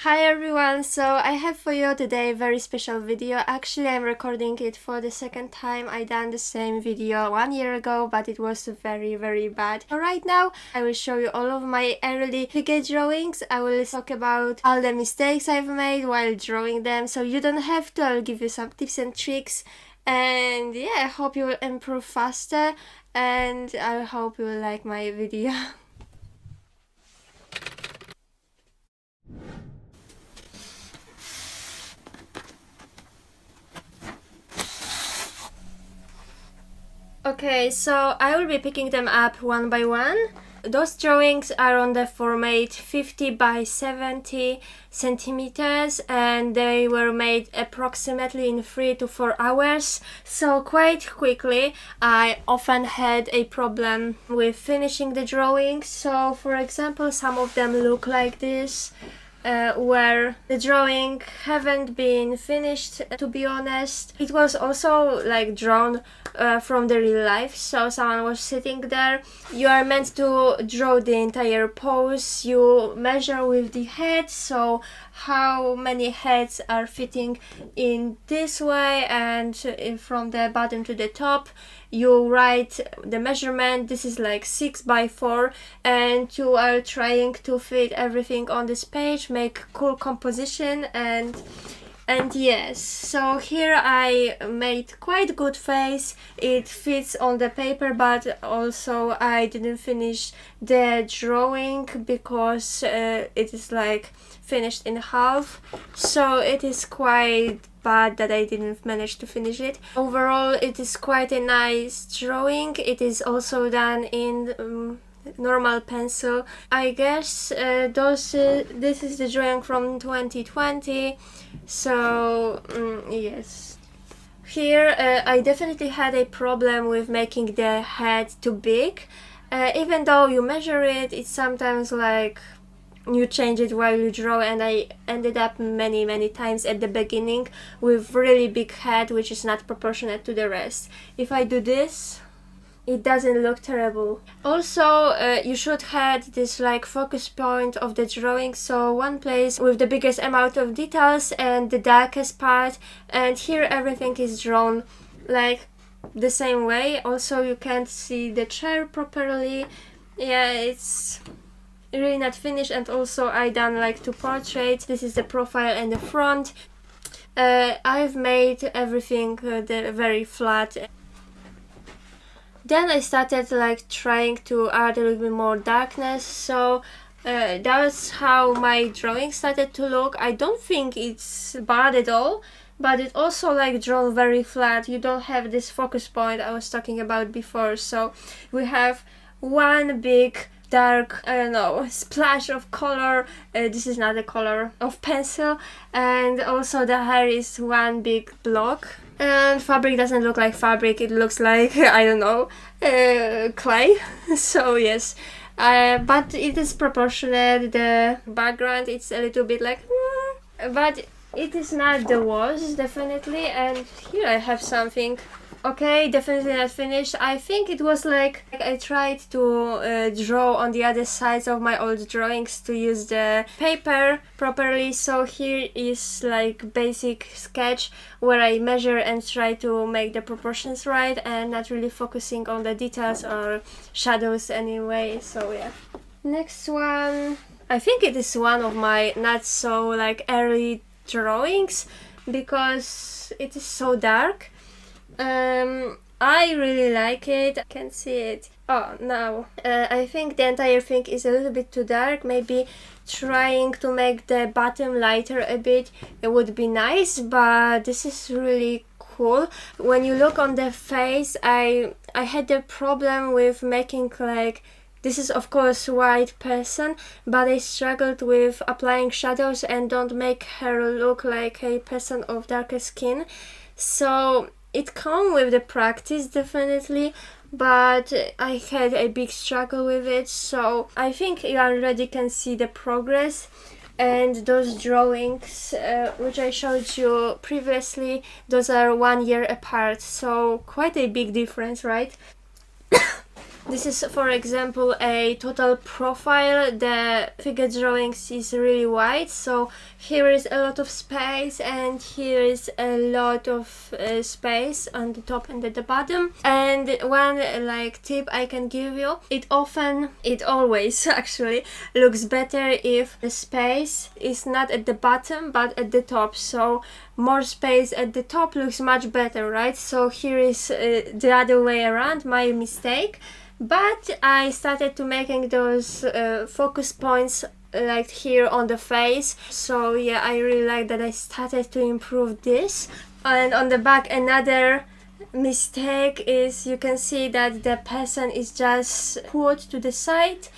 Hi everyone, so I have for you today a very special video. Actually, I'm recording it for the second time. I done the same video 1 year ago, but it was very bad. So right now, I will show you all of my early figure drawings. I will talk about all the mistakes I've made while drawing them, so you don't have to. I'll give you some tips and tricks. And yeah, I hope you will improve faster, and I hope you will like my video. Okay, so I will be picking them up one by one. Those drawings are on the format 50 by 70 centimeters and they were made approximately in 3 to 4 hours, so quite quickly. I often had a problem with finishing the drawings, so for example some of them look like this. Where the drawing haven't been finished, to be honest. It was also like drawn from the real life, so someone was sitting there. You are meant to draw the entire pose. You measure with the head, so how many heads are fitting in this way, and from the bottom to the top you write the measurement. This is like 6 by 4 and you are trying to fit everything on this page, make cool composition, and yes, so here I made quite good face. It fits on the paper, but also I didn't finish the drawing because it is like finished in half, so it is quite bad that I didn't manage to finish it. Overall, it is quite a nice drawing. It is also done in normal pencil. I guess this is the drawing from 2020, so yes. Here I definitely had a problem with making the head too big. Even though you measure it, it's sometimes like you change it while you draw, and I ended up many times at the beginning with really big head which is not proportionate to the rest. If I do this, it doesn't look terrible. Also, you should have this like focus point of the drawing, so one place with the biggest amount of details and the darkest part, and here everything is drawn like the same way. Also, you can't see the chair properly. Yeah, it's really not finished. And also I done like 2 portraits. This is the profile and the front. I've made everything very flat. Then I started like trying to add a little bit more darkness, so that's how my drawing started to look. I don't think it's bad at all, but it also like drawn very flat. You don't have this focus point I was talking about before, so we have one big dark, I don't know, splash of color. This is not a color of pencil, and also the hair is one big block. And fabric doesn't look like fabric, it looks like, I don't know, clay. So yes, but it is proportionate. The background, it's a little bit like, but it is not the worst, definitely. And here I have something. Okay, definitely not finished. I think it was like I tried to draw on the other sides of my old drawings to use the paper properly. So here is like basic sketch where I measure and try to make the proportions right and not really focusing on the details or shadows anyway. So yeah. Next one. I think it is one of my not so like early drawings because it is so dark. I really like it. I can see it. Oh, now I think the entire thing is a little bit too dark. Maybe trying to make the bottom lighter a bit, it would be nice, but this is really cool. When you look on the face, I had the problem with making like, this is of course white person, but I struggled with applying shadows and don't make her look like a person of darker skin. So it comes with the practice, definitely, but I had a big struggle with it, so I think you already can see the progress. And those drawings which I showed you previously, those are 1 year apart, so quite a big difference, right? This is, for example, a total profile. The figure drawings is really wide, so here is a lot of space and here is a lot of space on the top and at the bottom. And one like tip I can give you, it always actually looks better if the space is not at the bottom but at the top. So more space at the top looks much better, right? So here is the other way around, my mistake. But I started to making those focus points like here on the face. So yeah, I really like that I started to improve this. And on the back, another mistake is you can see that the person is just put to the side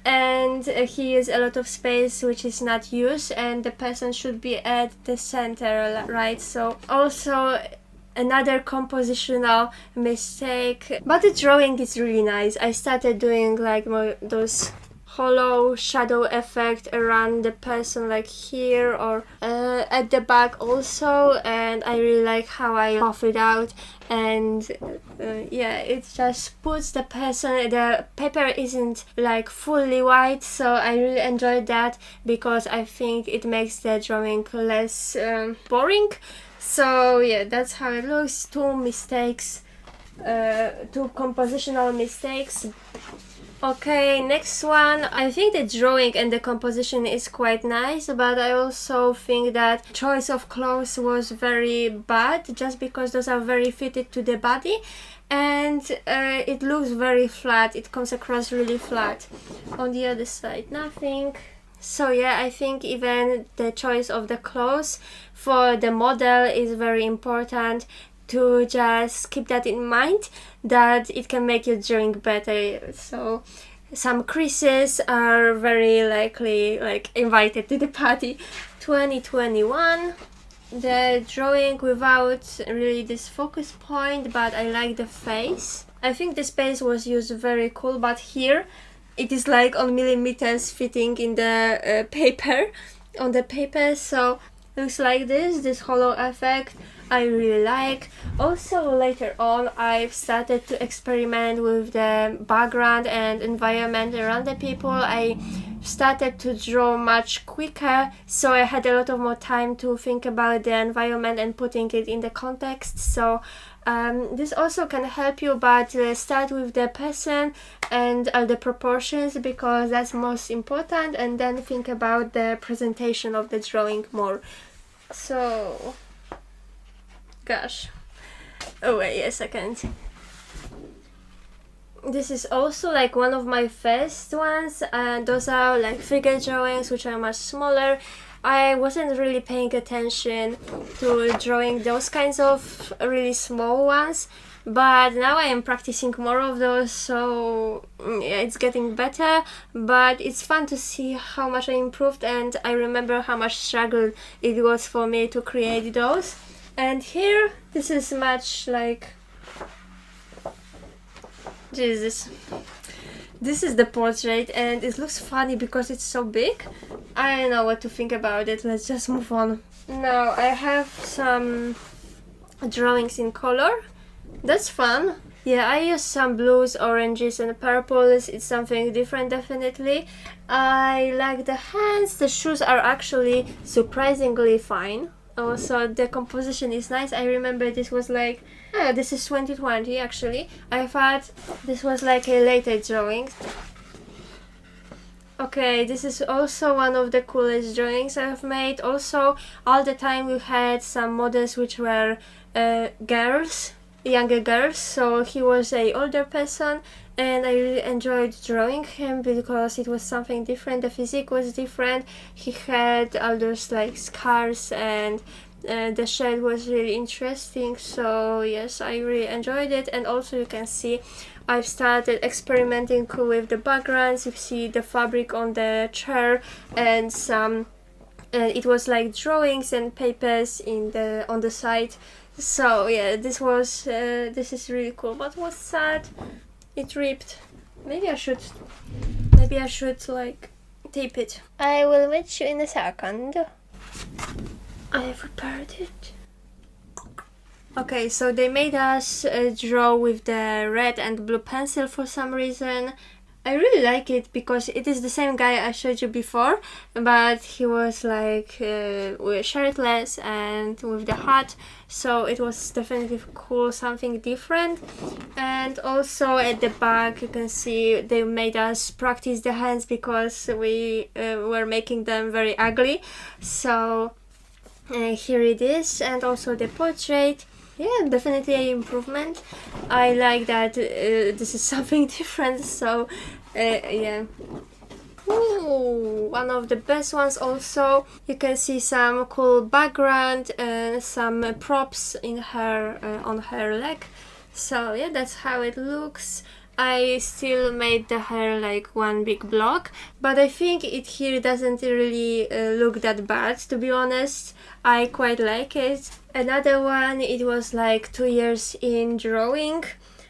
and he has a lot of space which is not used, and the person should be at the center, right? So also another compositional mistake, but the drawing is really nice. I started doing like those hollow shadow effect around the person, like here or at the back also, and I really like how I buff it out. And yeah, it just puts the person, the paper isn't like fully white, so I really enjoyed that because I think it makes the drawing less boring. So yeah, that's how it looks. Two compositional mistakes. Okay, next one. I think the drawing and the composition is quite nice, but I also think that choice of clothes was very bad, just because those are very fitted to the body, and it looks very flat. It comes across really flat. On the other side, nothing. So yeah, I think even the choice of the clothes for the model is very important, to just keep that in mind, that it can make your drawing better. So some creases are very likely like invited to the party. 2021, the drawing without really this focus point, but I like the face. I think the space was used very cool, but here it is like on millimeters fitting in the paper, on the paper. So looks like this hollow effect I really like. Also later on I've started to experiment with the background and environment around the people. I started to draw much quicker, so I had a lot of more time to think about the environment and putting it in the context. So this also can help you, but start with the person and the proportions, because that's most important, and then think about the presentation of the drawing more. So gosh, oh wait a second, this is also like one of my first ones, and those are like figure drawings which are much smaller. I wasn't really paying attention to drawing those kinds of really small ones, but now I am practicing more of those, so yeah, it's getting better. But it's fun to see how much I improved, and I remember how much struggle it was for me to create those. And here, this is much like, Jesus, this is the portrait, and it looks funny because it's so big. I don't know what to think about it. Let's just move on. Now I have some drawings in color. That's fun. Yeah, I use some blues, oranges and purples. It's something different, definitely. I like the hands. The shoes are actually surprisingly fine. Also, the composition is nice. I remember this was like, this is 2020 actually. I thought this was like a later drawing. Okay, this is also one of the coolest drawings I've made. Also, all the time we had some models which were girls, younger girls, so he was a older person, and I really enjoyed drawing him because it was something different. The physique was different. He had all those like scars, and the shade was really interesting. So yes, I really enjoyed it. And also you can see I've started experimenting with the backgrounds. You see the fabric on the chair, and some it was like drawings and papers in the on the side. So yeah, this is really cool. But what's sad, it ripped. Maybe I should like tape it. I will meet you in a second. I have repaired it. Okay, so they made us draw with the red and blue pencil for some reason. I really like it because it is the same guy I showed you before, but he was like shirtless and with the hat, so it was definitely cool, something different. And also at the back you can see they made us practice the hands because we were making them very ugly. So here it is, and also the portrait. Yeah, definitely an improvement. I like that this is something different, so yeah. Ooh, one of the best ones also. You can see some cool background and some props in her on her leg. So yeah, that's how it looks. I still made the hair like one big block, but I think it here doesn't really look that bad, to be honest. I quite like it. Another one, it was like 2 years in drawing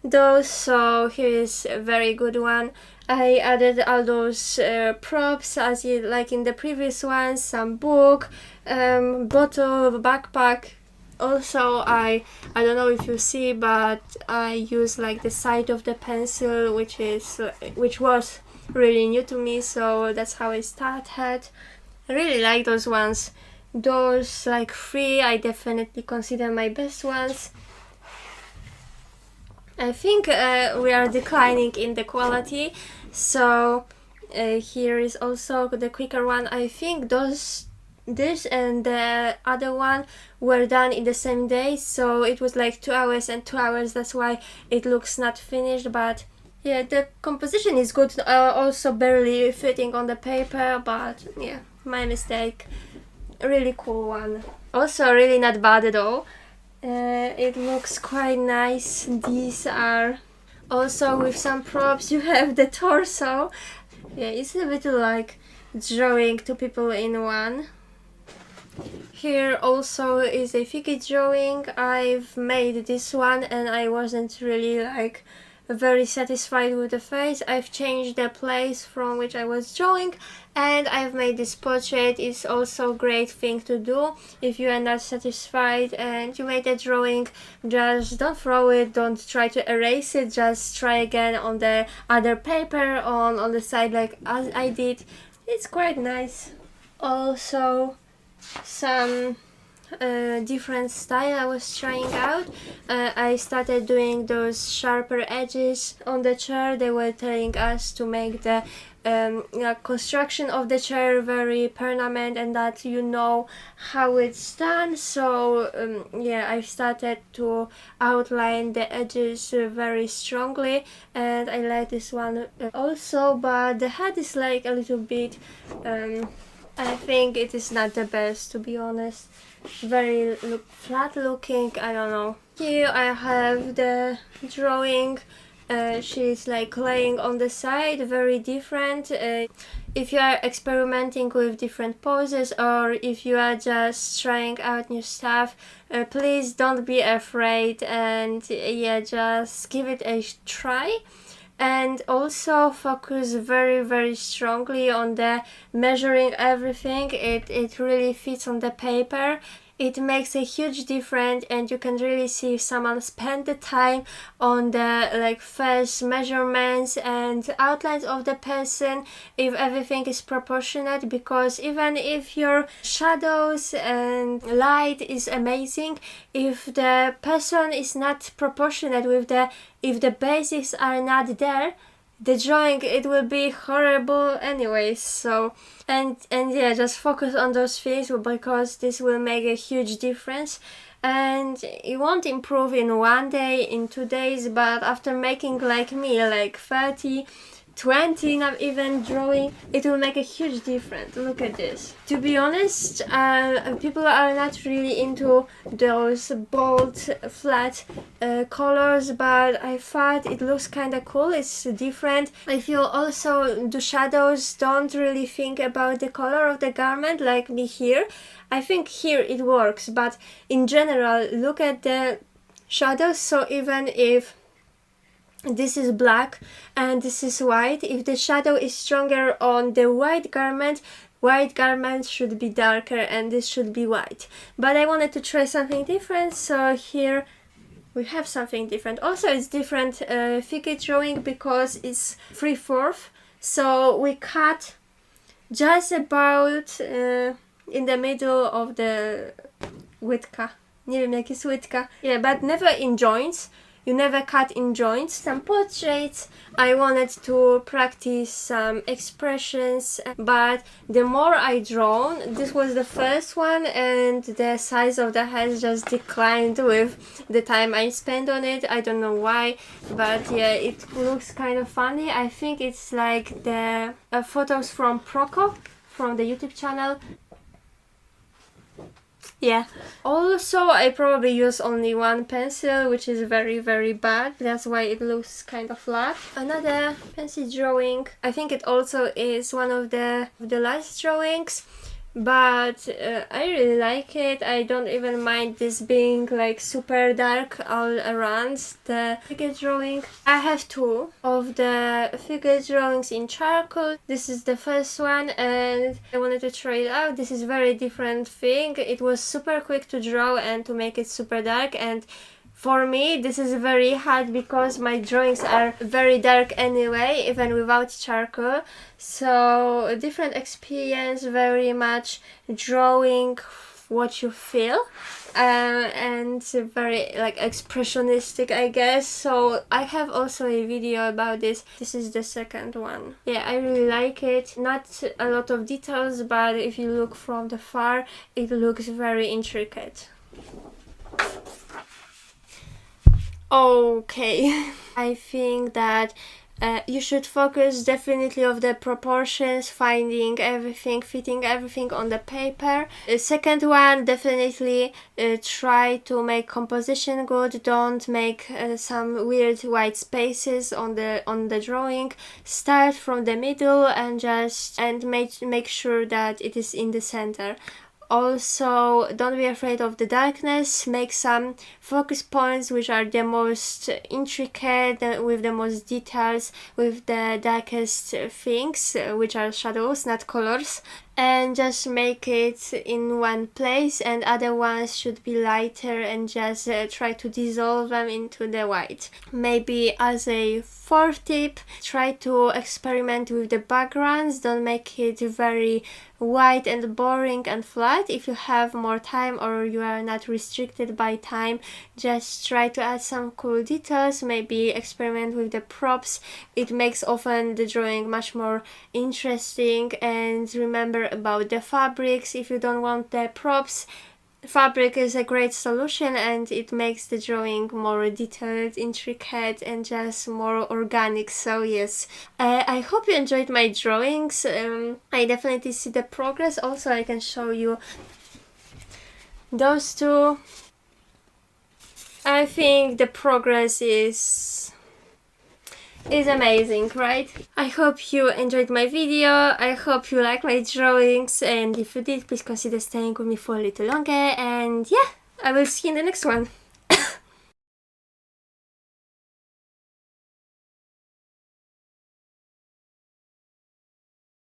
those, so here is a very good one. I added all those props as like in the previous ones, some book, bottle, backpack. Also, I don't know if you see, but I use like the side of the pencil, which was really new to me, so that's how I started. I really like those ones. Those like three I definitely consider my best ones. I think we are declining in the quality, so here is also the quicker one. I think this and the other one were done in the same day, so it was like 2 hours and 2 hours. That's why it looks not finished, but yeah, the composition is good. Also barely fitting on the paper, but yeah, my mistake. Really cool one. Also really not bad at all. It looks quite nice. These are also with some props. You have the torso. Yeah, it's a bit like drawing two people in one. Here also is a figure drawing. I've made this one and I wasn't really like very satisfied with the face. I've changed the place from which I was drawing and I've made this portrait. It's also a great thing to do if you are not satisfied and you made a drawing. Just don't throw it, don't try to erase it, just try again on the other paper on the side like as I did. It's quite nice. Also some different style I was trying out. I started doing those sharper edges on the chair. They were telling us to make the construction of the chair very permanent and that you know how it's done. So yeah, I started to outline the edges very strongly and I like this one also, but the head is like a little bit I think it is not the best, to be honest. Very flat looking, I don't know. Here I have the drawing. She's like laying on the side, very different. If you are experimenting with different poses or if you are just trying out new stuff, please don't be afraid and yeah, just give it a try. And also focus very strongly on the measuring everything. It really fits on the paper. It makes a huge difference and you can really see if someone spent the time on the like first measurements and outlines of the person, if everything is proportionate, because even if your shadows and light is amazing, if the person is not proportionate with if the basics are not there, the drawing it will be horrible anyways. So and yeah, just focus on those things because this will make a huge difference. And it won't improve in 1 day, in 2 days, but after making like me like 30, 20, not even drawing, it will make a huge difference. Look at this. To be honest, people are not really into those bold, flat colors, but I thought it looks kind of cool. It's different. If you also do shadows, don't really think about the color of the garment like me here. I think here it works, but in general, look at the shadows. So even if this is black and this is white, if the shadow is stronger on the white garment, white garments should be darker and this should be white. But I wanted to try something different, so here we have something different. Also, it's different figure drawing because it's 3/4, so we cut just about in the middle of the łydka. Nie wiem jak jest łydka. Yeah, but never in joints. You never cut in joints. Some portraits. I wanted to practice some expressions, but the more I drawn, this was the first one, and the size of the head just declined with the time I spent on it. I don't know why, but yeah, it looks kind of funny. I think it's like the photos from Proco, from the YouTube channel. Yeah. Also, I probably use only one pencil, which is very, very bad. That's why it looks kind of flat. Another pencil drawing. I think it also is one of the last drawings, but I really like it. I don't even mind this being like super dark all around the figure drawing. I have two of the figure drawings in charcoal. This is the first one and I wanted to try it out. This is a very different thing. It was super quick to draw and to make it super dark, and for me this is very hard because my drawings are very dark anyway, even without charcoal. So a different experience, very much drawing what you feel, and very like expressionistic, I guess. So I have also a video about this. This is the second one. Yeah, I really like it. Not a lot of details, but if you look from the far, it looks very intricate. Okay, I think that you should focus definitely on the proportions, finding everything, fitting everything on the paper. The second one, definitely try to make composition good. Don't make some weird white spaces on the drawing. Start from the middle and make sure that it is in the center. Also, don't be afraid of the darkness. Make some focus points which are the most intricate, with the most details, with the darkest things, which are shadows, not colors. And just make it in one place, and other ones should be lighter, and just try to dissolve them into the white. Maybe as a fourth tip, try to experiment with the backgrounds. Don't make it very white and boring and flat. If you have more time or you are not restricted by time, just try to add some cool details, maybe experiment with the props. It makes often the drawing much more interesting. And remember about the fabrics. If you don't want the props, fabric is a great solution, and it makes the drawing more detailed, intricate, and just more organic. So yes, I hope you enjoyed my drawings. I definitely see the progress. Also, I can show you those two. I think the progress is amazing, right? I hope you enjoyed my video. I hope you like my drawings, and if you did, please consider staying with me for a little longer. And yeah, I will see you in the next one.